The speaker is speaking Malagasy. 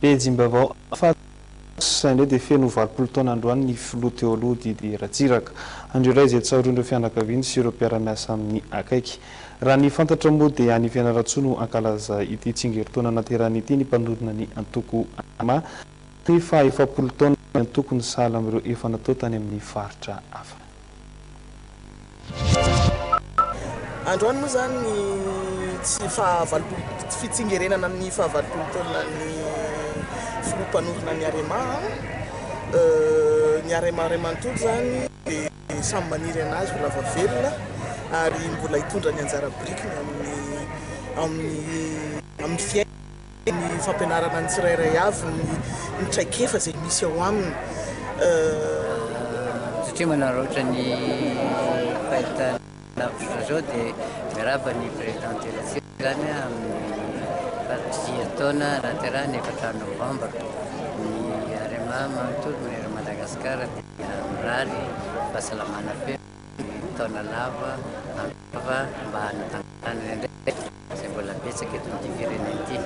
Bejimbavao saindray dia feno valopolo taona androany ny filoha teo Didy Ratsiraka. Andreo iray izay tsaorondreo fianakaviany sy ireo mpiara-miasa amin'ny akaiky. Raha ny fantatra moa dia any Fianarantsoa no ankalaza ity tsingeritaona naterahany ity ny mpanorona ny antoko ama ny faha-efapolo taona ny antoko ny sahala amin'ireo efa natao tany amin'ny faritra hafa. Androany moa zany tsy fitsingerenana ny fahavalopolo taona ny filoha-mpanorona ny Arema. Ny Arema-Aremantoto zany dia samy maniry anazy ho lava velona ary mbola hitondra ny anjara birikiny amin'ny fiainana ny fampianarana ny tsirairay avy ny traikefa izay misy ao aminy. Satria manaratra ny fahitana lavitra zao dia miaraba ny président de la République zany amin'ny fahatisia taona nahaterahany 4 novambra ny Arema manontolo manery Madagasikara dia mirary fahasalamana feno taona lava mba hanatantana indray izay mbola betsaka eto amin'ity firenena ity.